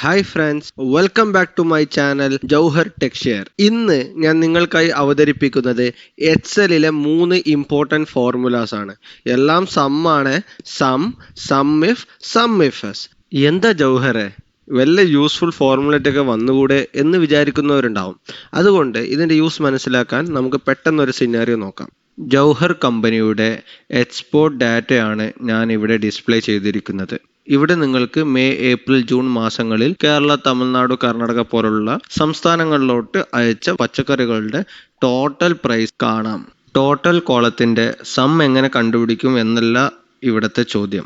Hi friends, welcome back to my channel Jauhar texture. ഇന്ന് ഞാൻ നിങ്ങൾക്കായി അവതരിപ്പിക്കുന്നത് എക്സലിലെ 3 ഇമ്പോർട്ടൻറ്റ് ഫോർമുലാസ് ആണ്. എല്ലാം സമ്മാണ്. SUMIF, SUMIFS. എന്താ ജൗഹറെ, വല്ല യൂസ്ഫുൾ ഫോർമുലേറ്റൊക്കെ വന്നുകൂടെ എന്ന് വിചാരിക്കുന്നവരുണ്ടാവും. അതുകൊണ്ട് ഇതിൻ്റെ യൂസ് മനസ്സിലാക്കാൻ നമുക്ക് പെട്ടെന്നൊരു സിനാരിയോ നോക്കാം. ജൗഹർ കമ്പനിയുടെ എക്സ്പോർട്ട് ഡാറ്റയാണ് ഞാൻ ഇവിടെ ഡിസ്പ്ലേ ചെയ്തിരിക്കുന്നത്. ഇവിടെ നിങ്ങൾക്ക് മെയ്, ഏപ്രിൽ, ജൂൺ മാസങ്ങളിൽ കേരള, തമിഴ്നാട്, കർണാടക പോലുള്ള സംസ്ഥാനങ്ങളിലോട്ട് അയച്ച പച്ചക്കറികളുടെ ടോട്ടൽ പ്രൈസ് കാണാം. ടോട്ടൽ കോളത്തിന്റെ സം എങ്ങനെ കണ്ടുപിടിക്കും എന്നല്ല ഇവിടുത്തെ ചോദ്യം.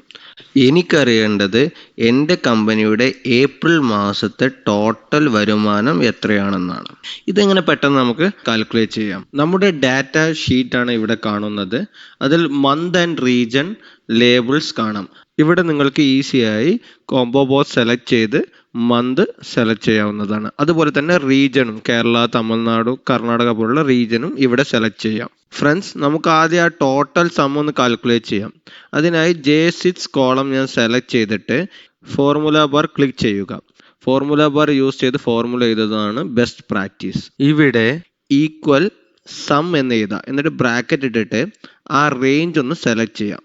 എനിക്കറിയേണ്ടത് എൻ്റെ കമ്പനിയുടെ ഏപ്രിൽ മാസത്തെ ടോട്ടൽ വരുമാനം എത്രയാണെന്നാണ്. ഇതെങ്ങനെ പെട്ടെന്ന് നമുക്ക് കാൽക്കുലേറ്റ് ചെയ്യാം. നമ്മുടെ ഡാറ്റ ഷീറ്റാണ് ഇവിടെ കാണുന്നത്. അതിൽ മന്ത് ആൻഡ് റീജൻ ലേബിൾസ് കാണാം. ഇവിടെ നിങ്ങൾക്ക് ഈസിയായി കോംബോ ബോക്സ് സെലക്ട് ചെയ്ത് മന്ത് സെലക്ട് ചെയ്യാവുന്നതാണ്. അതുപോലെ തന്നെ റീജനും കേരള, തമിഴ്നാട്, കർണാടക പോലുള്ള റീജനും ഇവിടെ സെലക്ട് ചെയ്യാം. ഫ്രണ്ട്സ്, നമുക്ക് ആദ്യം ആ ടോട്ടൽ സം ഒന്ന് കാൽക്കുലേറ്റ് ചെയ്യാം. അതിനായി J6 കോളം ഞാൻ സെലക്ട് ചെയ്തിട്ട് ഫോർമുല ബാർ ക്ലിക്ക് ചെയ്യുക. ഫോർമുല ബാർ യൂസ് ചെയ്ത് ഫോർമുല ചെയ്തതാണ് ബെസ്റ്റ് പ്രാക്ടീസ്. ഇവിടെ ഈക്വൽ സം എന്ന് എഴുതാം. എന്നിട്ട് ബ്രാക്കറ്റ് ഇട്ടിട്ട് ആ റേഞ്ച് ഒന്ന് സെലക്ട് ചെയ്യാം.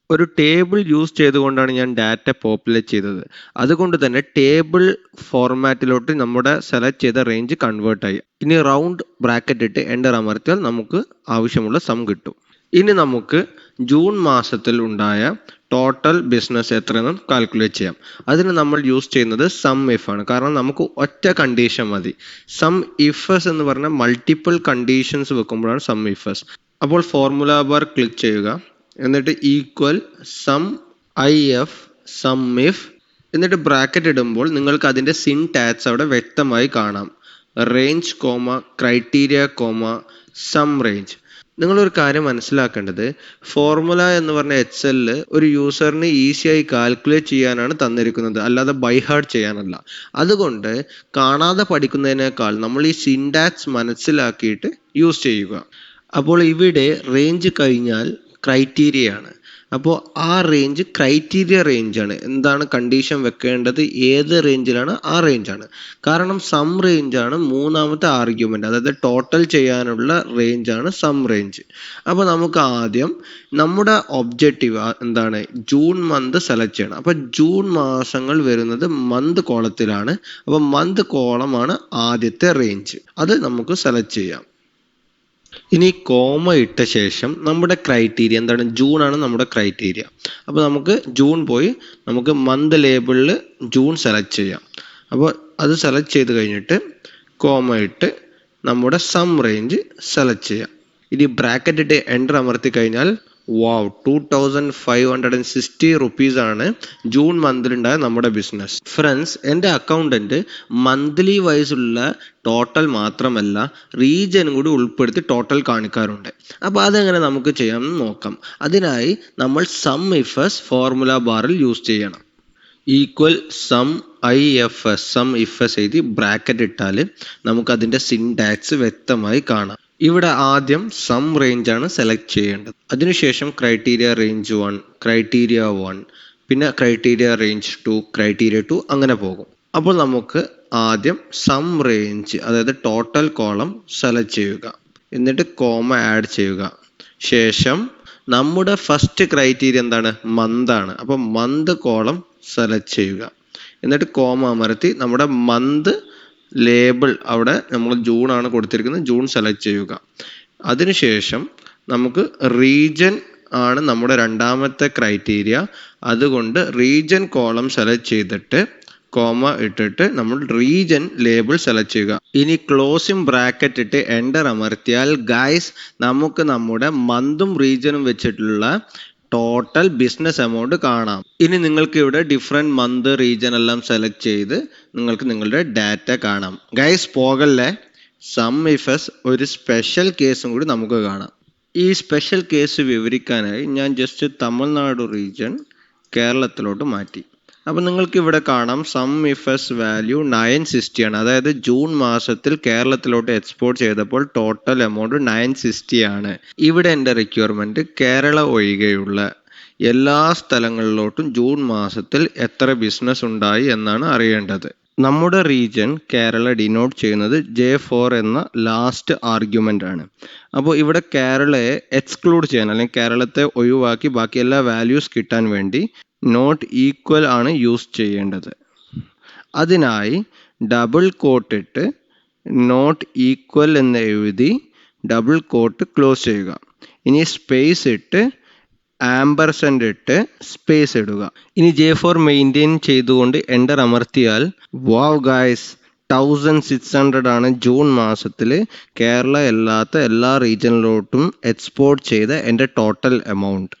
ഒരു ടേബിൾ യൂസ് ചെയ്തുകൊണ്ടാണ് ഞാൻ ഡാറ്റ പോപ്പുലേറ്റ് ചെയ്തത്. അതുകൊണ്ട് തന്നെ ടേബിൾ ഫോർമാറ്റിലോട്ട് നമ്മുടെ സെലക്ട് ചെയ്ത റേഞ്ച് കൺവേർട്ട് ആയി. ഇനി റൗണ്ട് ബ്രാക്കറ്റ് ഇട്ട് എൻ്റർ അമർത്തിയാൽ നമുക്ക് ആവശ്യമുള്ള സം കിട്ടും. ഇനി നമുക്ക് ജൂൺ മാസത്തിൽ ഉണ്ടായ ടോട്ടൽ ബിസിനസ് എത്രയെന്ന് കാൽക്കുലേറ്റ് ചെയ്യാം. അതിന് നമ്മൾ യൂസ് ചെയ്യുന്നത് SUMIF ആണ്. കാരണം നമുക്ക് ഒറ്റ കണ്ടീഷൻ മതി. SUMIFS എന്ന് പറഞ്ഞാൽ മൾട്ടിപ്പിൾ കണ്ടീഷൻസ് വെക്കുമ്പോഴാണ് SUMIFS. അപ്പോൾ ഫോർമുല ബാർ ക്ലിക്ക് ചെയ്യുക. എന്നിട്ട് ഈക്വൽ SUMIF, SUMIF എന്നിട്ട് ബ്രാക്കറ്റ് ഇടുമ്പോൾ നിങ്ങൾക്ക് അതിൻ്റെ സിൻടാക്സ് അവിടെ വ്യക്തമായി കാണാം. Range comma criteria comma sum range. നിങ്ങളൊരു കാര്യം മനസ്സിലാക്കേണ്ടത്, ഫോർമുല എന്ന് പറഞ്ഞ എക്സലിൽ ഒരു യൂസറിന് ഈസിയായി കാൽക്കുലേറ്റ് ചെയ്യാനാണ് തന്നിരിക്കുന്നത്, അല്ലാതെ ബൈ ഹാർട്ട് ചെയ്യാനല്ല. അതുകൊണ്ട് കാണാതെ പഠിക്കുന്നതിനേക്കാൾ നമ്മൾ ഈ സിൻടാക്സ് മനസ്സിലാക്കിയിട്ട് യൂസ് ചെയ്യുക. അപ്പോൾ ഇവിടെ റേഞ്ച് കഴിഞ്ഞാൽ ക്രൈറ്റീരിയ ആണ്. അപ്പോൾ ആ റേഞ്ച് ക്രൈറ്റീരിയ റേഞ്ചാണ്. എന്താണ് കണ്ടീഷൻ വെക്കേണ്ടത്, ഏത് റേഞ്ചിലാണ്, ആ റേഞ്ചാണ്. കാരണം സം റേഞ്ചാണ് മൂന്നാമത്തെ ആർഗ്യുമെൻ്റ്, അതായത് ടോട്ടൽ ചെയ്യാനുള്ള റേഞ്ചാണ് സം റേഞ്ച്. അപ്പോൾ നമുക്ക് ആദ്യം നമ്മുടെ ഒബ്ജക്റ്റീവ് എന്താണ്, ജൂൺ മന്ത് സെലക്ട് ചെയ്യണം. അപ്പോൾ ജൂൺ മാസങ്ങൾ വരുന്നത് മന്ത് കോളത്തിലാണ്. അപ്പോൾ മന്ത് കോളമാണ് ആദ്യത്തെ റേഞ്ച്, അത് നമുക്ക് സെലക്ട് ചെയ്യാം. ഇനി കോമ ഇട്ട ശേഷം നമ്മുടെ ക്രൈറ്റീരിയ എന്താണ്, ജൂൺ ആണ് നമ്മുടെ ക്രൈറ്റീരിയ. അപ്പോൾ നമുക്ക് ജൂൺ പോയി നമുക്ക് മന്ത് ലേബിളിൽ ജൂൺ സെലക്ട് ചെയ്യാം. അപ്പോൾ അത് സെലക്ട് ചെയ്ത് കഴിഞ്ഞിട്ട് കോമ ഇട്ട് നമ്മുടെ സം റേഞ്ച് സെലക്ട് ചെയ്യാം. ഇനി ബ്രാക്കറ്റ് ഇട്ട് എൻ്റർ അമർത്തി കഴിഞ്ഞാൽ 2560 റുപ്പീസ് ആണ് ജൂൺ മന്തിലുണ്ടായ നമ്മുടെ ബിസിനസ്. ഫ്രണ്ട്സ്, എൻ്റെ അക്കൗണ്ടൻറ്റ് മന്ത്ലി വൈസ് ഉള്ള ടോട്ടൽ മാത്രമല്ല റീജിയനും കൂടി ഉൾപ്പെടുത്തി ടോട്ടൽ കാണിക്കാറുണ്ട്. അപ്പോൾ അതെങ്ങനെ നമുക്ക് ചെയ്യാമെന്ന് നോക്കാം. അതിനായി നമ്മൾ SUMIFS ഫോർമുല ബാറിൽ യൂസ് ചെയ്യണം. ഈക്വൽ SUMIFS എഴുതി ബ്രാക്കറ്റ് ഇട്ടാൽ നമുക്കതിൻ്റെ സിൻടാക്സ് വ്യക്തമായി കാണാം. ഇവിടെ ആദ്യം സം റേഞ്ച് ആണ് സെലക്ട് ചെയ്യേണ്ടത്. അതിനുശേഷം ക്രൈറ്റീരിയ റേഞ്ച് 1, ക്രൈറ്റീരിയ 1, പിന്നെ ക്രൈറ്റീരിയ റേഞ്ച് 2, ക്രൈറ്റീരിയ 2, അങ്ങനെ പോകും. അപ്പോൾ നമുക്ക് ആദ്യം സം റേഞ്ച്, അതായത് ടോട്ടൽ കോളം സെലക്ട് ചെയ്യുക. എന്നിട്ട് കോമ ആഡ് ചെയ്യുക. ശേഷം നമ്മുടെ ഫസ്റ്റ് ക്രൈറ്റീരിയ എന്താണ്, മന്ത് ആണ്. അപ്പോൾ മന്ത് കോളം സെലക്ട് ചെയ്യുക. എന്നിട്ട് കോമ അമർത്തി നമ്മുടെ മന്ത് ലേബിൾ അവിടെ നമ്മൾ ജൂൺ ആണ് കൊടുത്തിരിക്കുന്നത്, ജൂൺ സെലക്ട് ചെയ്യുക. അതിനുശേഷം നമുക്ക് റീജൻ ആണ് നമ്മുടെ രണ്ടാമത്തെ ക്രൈറ്റീരിയ. അതുകൊണ്ട് റീജൻ കോളം സെലക്ട് ചെയ്തിട്ട് കോമ ഇട്ടിട്ട് നമ്മൾ റീജൻ ലേബിൾ സെലക്ട് ചെയ്യുക. ഇനി ക്ലോസിംഗ് ബ്രാക്കറ്റ് ഇട്ട് എൻ്റർ അമർത്തിയാൽ ഗൈസ് നമുക്ക് നമ്മുടെ മന്തും റീജനും വെച്ചിട്ടുള്ള ടോട്ടൽ ബിസിനസ് എമൗണ്ട് കാണാം. ഇനി നിങ്ങൾക്ക് ഇവിടെ ഡിഫറെൻറ്റ് മന്ത്, റീജൻ എല്ലാം സെലക്ട് ചെയ്ത് നിങ്ങൾക്ക് നിങ്ങളുടെ ഡാറ്റ കാണാം. ഗൈസ് പോകല്ലേ, SUMIFS ഒരു സ്പെഷ്യൽ കേസും കൂടി നമുക്ക് കാണാം. ഈ സ്പെഷ്യൽ കേസ് വിവരിക്കാനായി ഞാൻ ജസ്റ്റ് തമിഴ്നാട് റീജൻ കേരളത്തിലോട്ട് മാറ്റി. അപ്പോൾ നിങ്ങൾക്ക് ഇവിടെ കാണാം SUMIFS വാല്യൂ 960 ആണ്. അതായത് ജൂൺ മാസത്തിൽ കേരളത്തിലോട്ട് എക്സ്പോർട്ട് ചെയ്തപ്പോൾ ടോട്ടൽ എമൗണ്ട് 960 ആണ്. ഇവിടെ എൻ്റെ റിക്വയർമെൻറ്റ് കേരള ഒഴികെയുള്ള എല്ലാ സ്ഥലങ്ങളിലോട്ടും ജൂൺ മാസത്തിൽ എത്ര ബിസിനസ് ഉണ്ടായി എന്നാണ് അറിയേണ്ടത്. നമ്മുടെ റീജിയൻ കേരള ഡിനോട്ട് ചെയ്യുന്നത് J4 എന്ന ലാസ്റ്റ് ആർഗ്യുമെൻ്റ് ആണ്. അപ്പോൾ ഇവിടെ കേരളയെ എക്സ്ക്ലൂഡ് ചെയ്യാൻ അല്ലെങ്കിൽ കേരളത്തെ ഒഴിവാക്കി ബാക്കി എല്ലാ വാല്യൂസ് കിട്ടാൻ വേണ്ടി നോട്ട് ഈക്വൽ ആണ് യൂസ് ചെയ്യേണ്ടത്. അതിനായി ഡബിൾ കോട്ട് ഇട്ട് നോട്ട് ഈക്വൽ എന്ന് എഴുതി ഡബിൾ കോട്ട് ക്ലോസ് ചെയ്യുക. ഇനി സ്പേസ് ഇട്ട് ആംപർസെൻ്റ് ഇട്ട് സ്പേസ് ഇടുക. ഇനി J4 മെയിൻറ്റെയിൻ ചെയ്തുകൊണ്ട് എൻ്റർ അമർത്തിയാൽ വാവ് ഗായ്സ് 1600 ആണ് ജൂൺ മാസത്തിൽ കേരള അല്ലാത്ത എല്ലാ റീജിയനിലോട്ടും എക്സ്പോർട്ട് ചെയ്ത എൻ്റെ ടോട്ടൽ എമൗണ്ട്.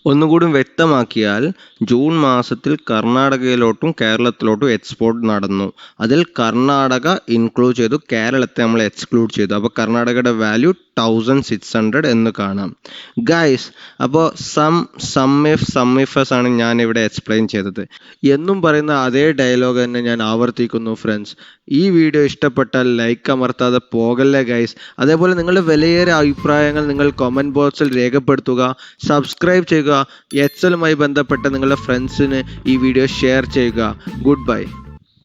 ഒന്നുകൂടി വ്യക്തമാക്കിയാൽ ജൂൺ മാസത്തിൽ കർണാടകയിലോട്ടും കേരളത്തിലോട്ടും എക്സ്പോർട്ട് നടന്നു. അതിൽ കർണാടക ഇൻക്ലൂഡ് ചെയ്തു, കേരളത്തെ നമ്മൾ എക്സ്ക്ലൂഡ് ചെയ്തു. അപ്പോൾ കർണാടകയുടെ വാല്യൂ 1600 എന്ന് കാണാം. ഗൈസ്, അപ്പോൾ SUMIFS ആണ് ഞാൻ ഇവിടെ എക്സ്പ്ലെയിൻ ചെയ്തത്. എന്നും പറയുന്ന അതേ ഡയലോഗ് തന്നെ ഞാൻ ആവർത്തിക്കുന്നു ഫ്രണ്ട്സ്. ഈ വീഡിയോ ഇഷ്ടപ്പെട്ടാൽ ലൈക്ക് അമർത്താതെ പോകല്ലേ ഗൈസ്. അതേപോലെ നിങ്ങളുടെ വിലയേറിയ അഭിപ്രായങ്ങൾ നിങ്ങൾ കമൻറ്റ് ബോക്സിൽ രേഖപ്പെടുത്തുക. സബ്സ്ക്രൈബ് ചെയ്യുക. എക്സലുമായി ബന്ധപ്പെട്ട നിങ്ങളുടെ ഫ്രണ്ട്സിന് ഈ വീഡിയോ ഷെയർ ചെയ്യുക. Good bye.